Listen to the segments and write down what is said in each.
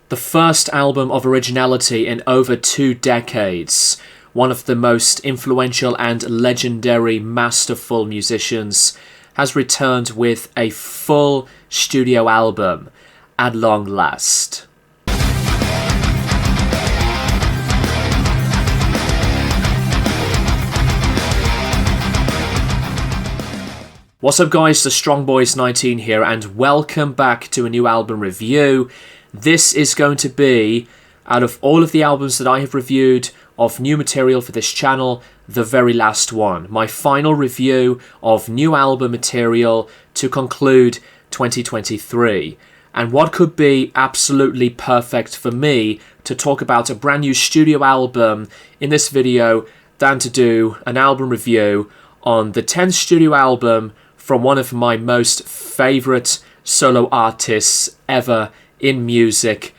The first album of originality in over 2 decades. One of the most influential and legendary masterful musicians has returned with a full studio album at long last. What's up guys, the Strongboys19 here and welcome back to a new album review. This is going to be, out of all of the albums that I have reviewed of new material for this channel, the very last one. My final review of new album material to conclude 2023. And what could be absolutely perfect for me to talk about a brand new studio album in this video than to do an album review on the 10th studio album from one of my most favourite solo artists ever in music,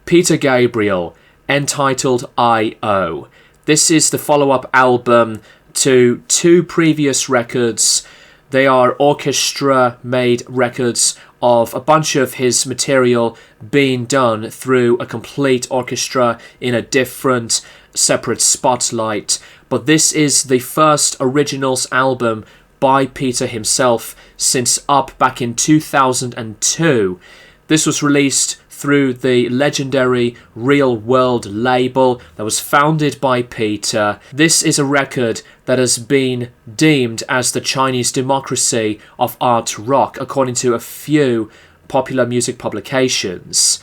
Peter Gabriel, entitled I.O. This is the follow-up album to 2 previous records. They are orchestra-made records of a bunch of his material being done through a complete orchestra in a different, separate spotlight. But this is the first originals album by Peter himself since Up back in 2002. This was released through the legendary Real World label that was founded by Peter. This is a record that has been deemed as the Chinese democracy of art rock, according to a few popular music publications,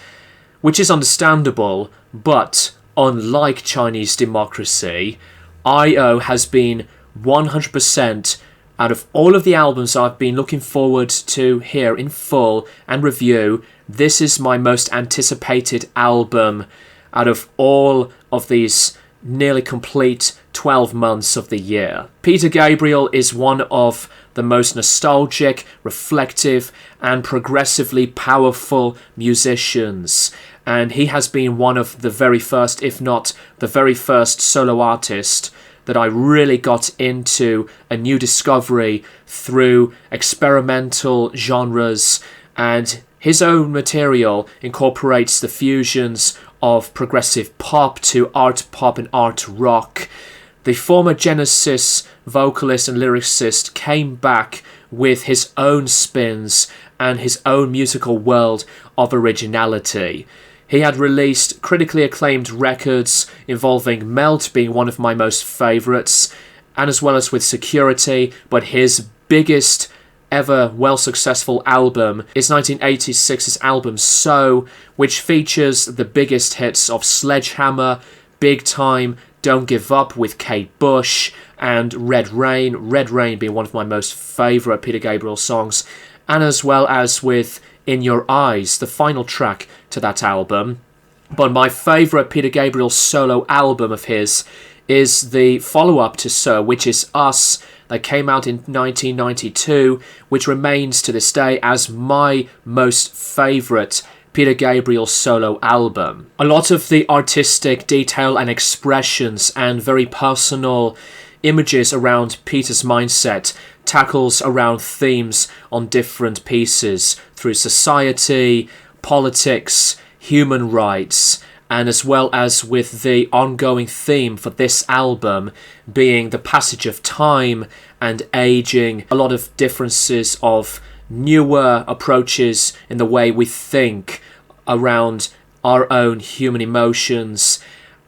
which is understandable, but unlike Chinese democracy, I.O. has been 100% out of all of the albums I've been looking forward to hear in full and review. This is my most anticipated album out of all of these nearly complete 12 months of the year. Peter Gabriel is one of the most nostalgic, reflective, and progressively powerful musicians. And he has been one of the very first, if not the very first solo artist that I really got into a new discovery through experimental genres, and his own material incorporates the fusions of progressive pop to art pop and art rock. The former Genesis vocalist and lyricist came back with his own spins and his own musical world of originality. He had released critically acclaimed records involving Melt being one of my most favourites, and as well as with Security, but his biggest ever well-successful album is 1986's album So, which features the biggest hits of Sledgehammer, Big Time, Don't Give Up with Kate Bush, and Red Rain being one of my most favourite Peter Gabriel songs, and as well as with In Your Eyes, the final track to that album. But my favourite Peter Gabriel solo album of his is the follow-up to So, which is Us, that came out in 1992, which remains to this day as my most favourite Peter Gabriel solo album. A lot of the artistic detail and expressions and very personal images around Peter's mindset tackles around themes on different pieces through society, politics, human rights, and as well as with the ongoing theme for this album being the passage of time and aging, a lot of differences of newer approaches in the way we think around our own human emotions,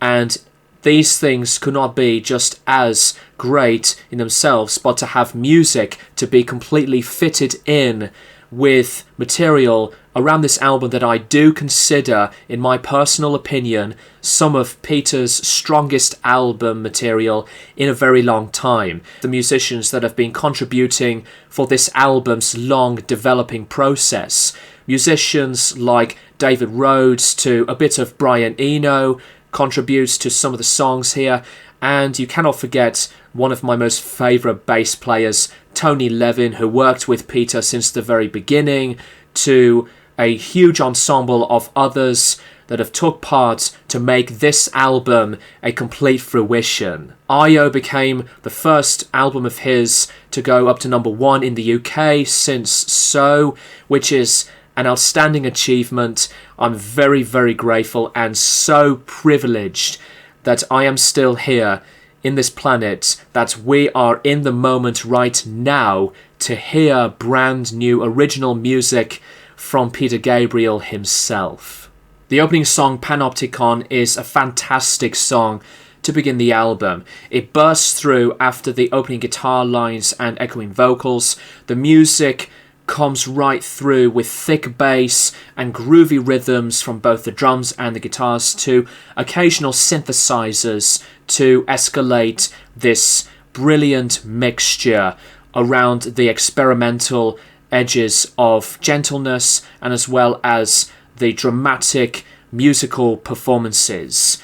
and these things could not be just as great in themselves, but to have music to be completely fitted in with material around this album that I do consider, in my personal opinion, some of Peter's strongest album material in a very long time. The musicians that have been contributing for this album's long developing process. Musicians like David Rhodes to a bit of Brian Eno contributes to some of the songs here, and you cannot forget one of my most favourite bass players, Tony Levin, who worked with Peter since the very beginning, to a huge ensemble of others that have took part to make this album a complete fruition. I.O. became the first album of his to go up to #1 in the UK since So, which is an outstanding achievement. I'm very, very grateful and so privileged that I am still here in this planet, that we are in the moment right now to hear brand new original music from Peter Gabriel himself. The opening song, Panopticon, is a fantastic song to begin the album. It bursts through after the opening guitar lines and echoing vocals. The music comes right through with thick bass and groovy rhythms from both the drums and the guitars to occasional synthesizers to escalate this brilliant mixture around the experimental edges of gentleness and as well as the dramatic musical performances.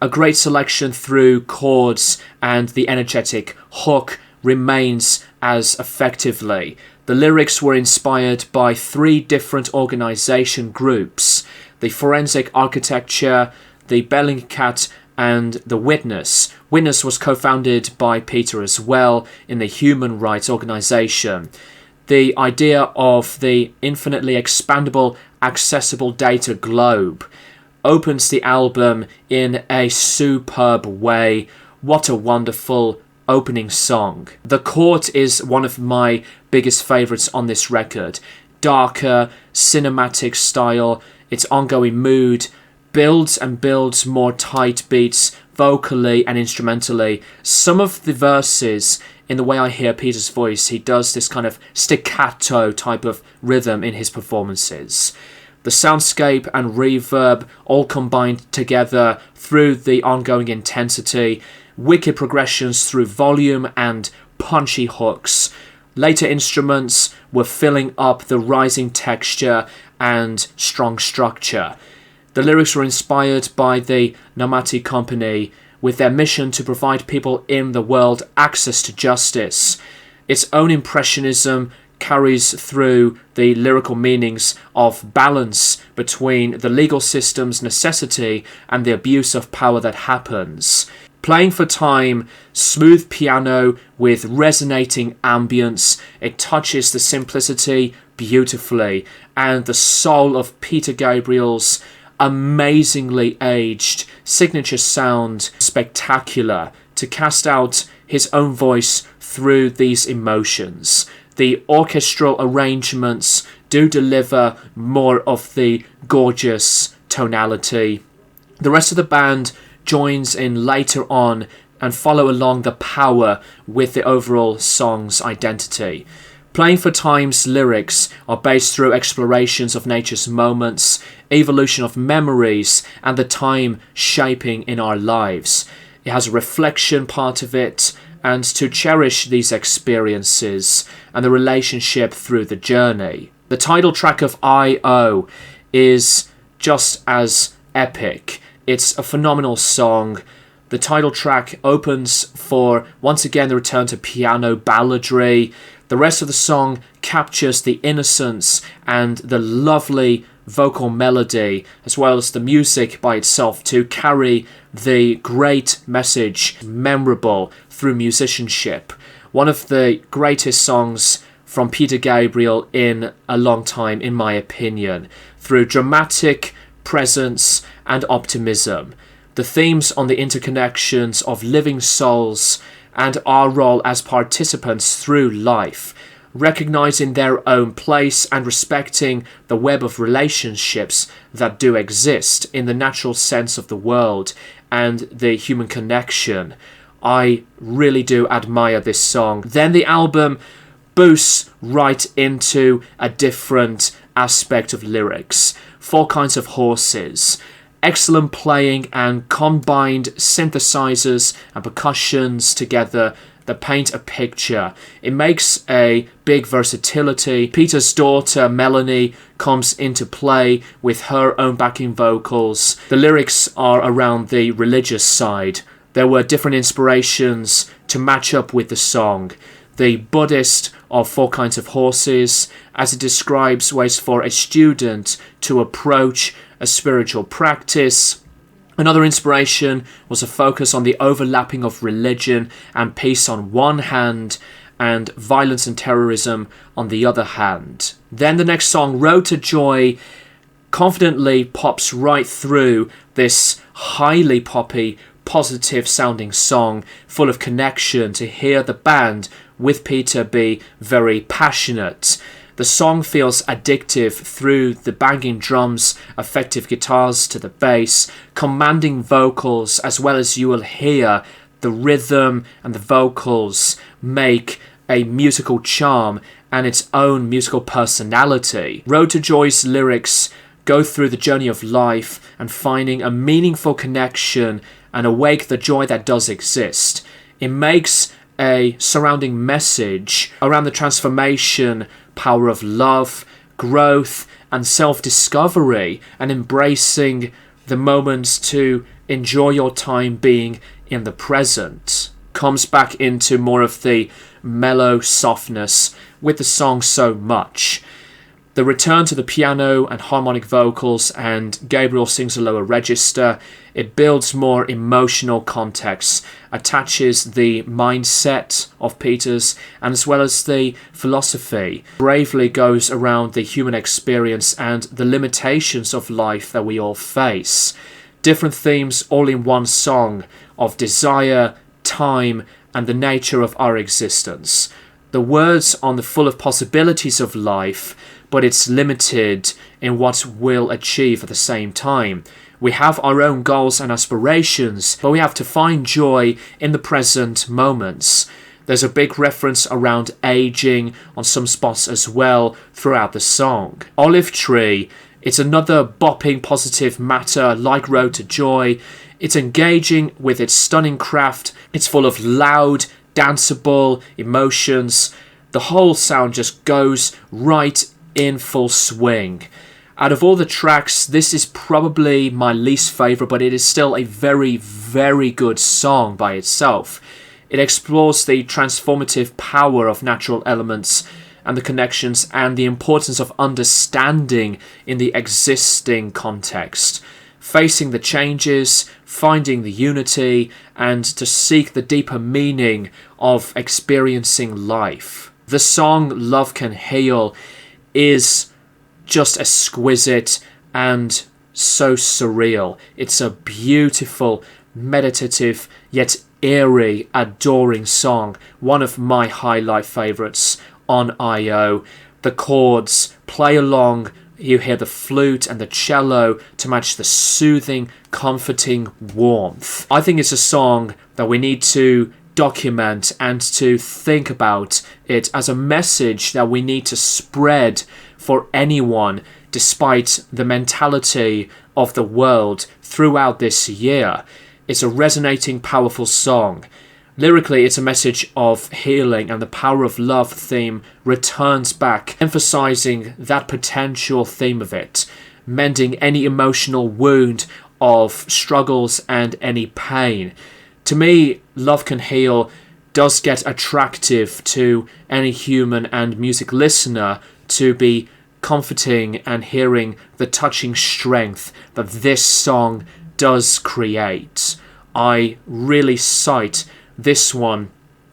A great selection through chords and the energetic hook remains as effectively. The lyrics were inspired by 3 different organization groups: the Forensic Architecture, the Bellingcat, and the Witness. Witness was co-founded by Peter as well in the Human Rights Organization. The idea of the infinitely expandable, accessible data globe opens the album in a superb way. What a wonderful opening song. The Court is one of my biggest favourites on this record. Darker, cinematic style, its ongoing mood builds and builds more tight beats vocally and instrumentally. Some of the verses, in the way I hear Peter's voice, he does this kind of staccato type of rhythm in his performances. The soundscape and reverb all combined together through the ongoing intensity, wicked progressions through volume and punchy hooks. Later instruments were filling up the rising texture and strong structure. The lyrics were inspired by the Nomati Company, with their mission to provide people in the world access to justice. Its own impressionism carries through the lyrical meanings of balance between the legal system's necessity and the abuse of power that happens. Playing for Time, smooth piano with resonating ambience, it touches the simplicity beautifully, and the soul of Peter Gabriel's amazingly aged signature sound spectacular to cast out his own voice through these emotions. The orchestral arrangements do deliver more of the gorgeous tonality. The rest of the band joins in later on and follow along the power with the overall song's identity. Playing for Time's lyrics are based through explorations of nature's moments, evolution of memories, and the time shaping in our lives. It has a reflection part of it, and to cherish these experiences and the relationship through the journey. The title track of I.O. is just as epic. It's a phenomenal song. The title track opens for, once again, the return to piano balladry. The rest of the song captures the innocence and the lovely vocal melody, as well as the music by itself, to carry the great message, memorable through musicianship. One of the greatest songs from Peter Gabriel in a long time, in my opinion, through dramatic presence and optimism. The themes on the interconnections of living souls and our role as participants through life, recognizing their own place and respecting the web of relationships that do exist in the natural sense of the world and the human connection. I really do admire this song. Then the album boosts right into a different aspect of lyrics. 4 kinds of horses. Excellent playing and combined synthesizers and percussions together that paint a picture. It makes a big versatility. Peter's daughter, Melanie, comes into play with her own backing vocals. The lyrics are around the religious side. There were different inspirations to match up with the song. The Buddhist of 4 kinds of horses, as it describes ways for a student to approach a spiritual practice. Another inspiration was a focus on the overlapping of religion and peace on one hand, and violence and terrorism on the other hand. Then the next song, Road to Joy, confidently pops right through this highly poppy, positive sounding song full of connection to hear the band with Peter be very passionate. The song feels addictive through the banging drums, effective guitars to the bass, commanding vocals, as well as you will hear the rhythm and the vocals make a musical charm and its own musical personality. Road to Joy's lyrics go through the journey of life and finding a meaningful connection and awake the joy that does exist. It makes a surrounding message around the transformation, power of love, growth, and self-discovery, and embracing the moments to enjoy your time being in the present. Comes back into more of the mellow softness with the song so much. The return to the piano and harmonic vocals, and Gabriel sings a lower register. It builds more emotional context, attaches the mindset of Peter's, and as well as the philosophy. Bravely goes around the human experience and the limitations of life that we all face. Different themes all in one song of desire, time, and the nature of our existence. The words on the full of possibilities of life, but it's limited in what we'll achieve at the same time. We have our own goals and aspirations, but we have to find joy in the present moments. There's a big reference around aging on some spots as well throughout the song. Olive Tree, it's another bopping positive matter like Road to Joy. It's engaging with its stunning craft. It's full of loud, danceable emotions. The whole sound just goes right in full swing. Out of all the tracks, this is probably my least favourite, but it is still a very, very good song by itself. It explores the transformative power of natural elements and the connections and the importance of understanding in the existing context, facing the changes, finding the unity, and to seek the deeper meaning of experiencing life. The song Love Can Heal is just exquisite and so surreal. It's a beautiful, meditative, yet eerie, adoring song. One of my highlight favourites on I.O. The chords play along. You hear the flute and the cello to match the soothing, comforting warmth. I think it's a song that we need to document and to think about it as a message that we need to spread for anyone, despite the mentality of the world throughout this year. It's a resonating, powerful song. Lyrically, it's a message of healing, and the power of love theme returns back, emphasizing that potential theme of it, mending any emotional wound of struggles and any pain. To me, Love Can Heal does get attractive to any human and music listener to be comforting and hearing the touching strength that this song does create. I really cite this one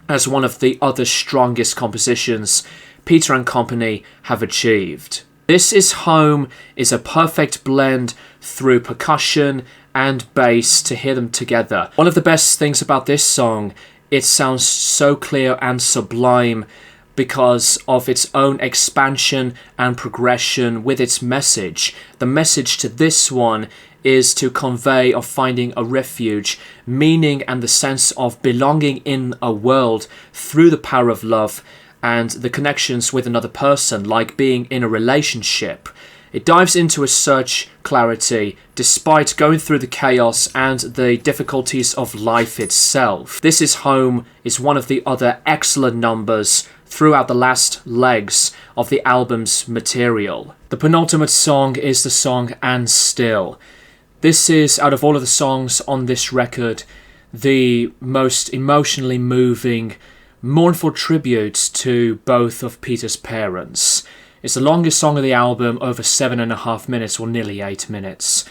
as one of the other strongest compositions Peter and company have achieved. This Is Home is a perfect blend through percussion and bass to hear them together. One of the best things about this song, it sounds so clear and sublime because of its own expansion and progression with its message. The message to this one is to convey of finding a refuge, meaning and the sense of belonging in a world through the power of love and the connections with another person, like being in a relationship. It dives into a search clarity despite going through the chaos and the difficulties of life itself. This Is Home is one of the other excellent numbers throughout the last legs of the album's material. The penultimate song is the song And Still. This is, out of all of the songs on this record, the most emotionally moving, mournful tribute to both of Peter's parents. It's the longest song of the album, over 7.5 minutes or nearly 8 minutes.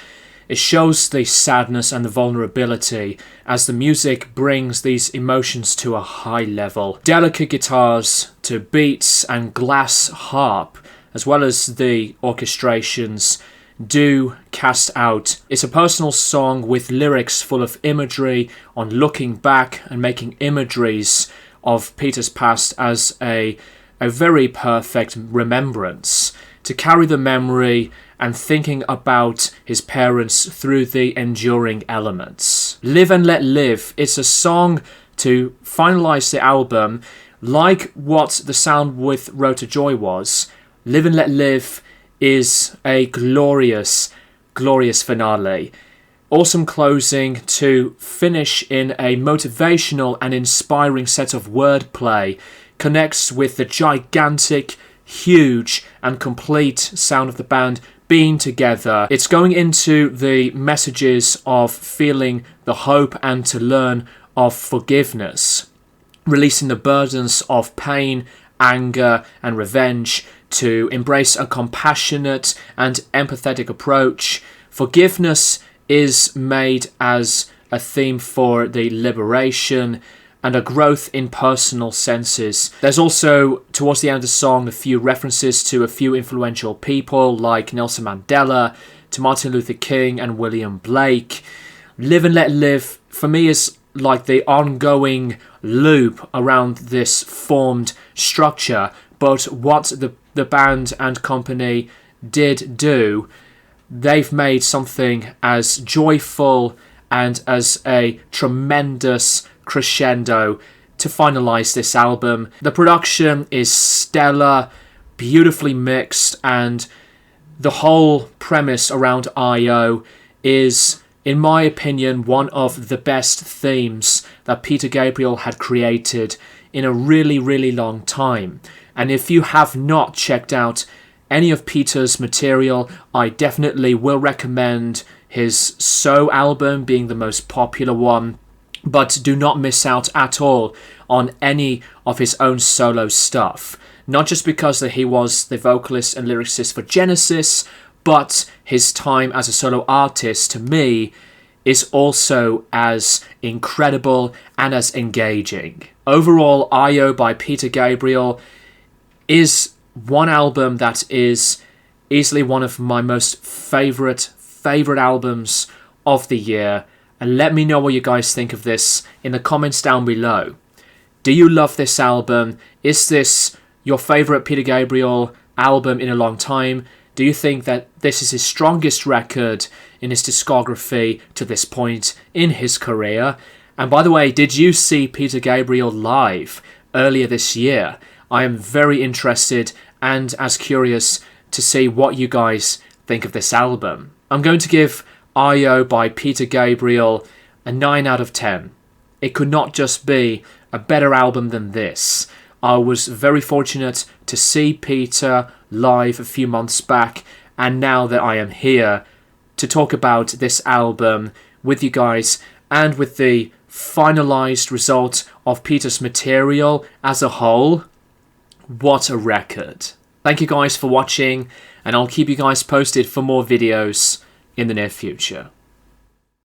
It shows the sadness and the vulnerability as the music brings these emotions to a high level. Delicate guitars to beats and glass harp, as well as the orchestrations, do cast out. It's a personal song with lyrics full of imagery on looking back and making imageries of Peter's past as a very perfect remembrance, to carry the memory and thinking about his parents through the enduring elements. Live and Let Live, it's a song to finalize the album, like what The Sound with Road to Joy was. Live and Let Live is a glorious, glorious finale. Awesome closing to finish in a motivational and inspiring set of wordplay. Connects with the gigantic, huge and complete sound of the band being together. It's going into the messages of feeling the hope and to learn of forgiveness. Releasing the burdens of pain, anger and revenge, to embrace a compassionate and empathetic approach. Forgiveness is made as a theme for the liberation and a growth in personal senses. There's also, towards the end of the song, a few references to a few influential people like Nelson Mandela, to Martin Luther King and William Blake. Live and Let Live, for me, is like the ongoing loop around this formed structure, but what the band and company did do, they've made something as joyful and as a tremendous crescendo to finalize this album. The production is stellar, beautifully mixed, and the whole premise around I.O. is, in my opinion, one of the best themes that Peter Gabriel had created in a really, really long time. And if you have not checked out any of Peter's material, I definitely will recommend his So album being the most popular one. But do not miss out at all on any of his own solo stuff. Not just because that he was the vocalist and lyricist for Genesis, but his time as a solo artist, to me, is also as incredible and as engaging. Overall, I.O. by Peter Gabriel is one album that is easily one of my most favourite albums of the year. And let me know what you guys think of this in the comments down below. Do you love this album? Is this your favourite Peter Gabriel album in a long time? Do you think that this is his strongest record in his discography to this point in his career? And by the way, did you see Peter Gabriel live earlier this year? I am very interested and as curious to see what you guys think of this album. I'm going to give I.O. by Peter Gabriel a 9 out of 10. It could not just be a better album than this. I was very fortunate to see Peter live a few months back, and now that I am here to talk about this album with you guys and with the finalized result of Peter's material as a whole, what a record. Thank you guys for watching, and I'll keep you guys posted for more videos in the near future.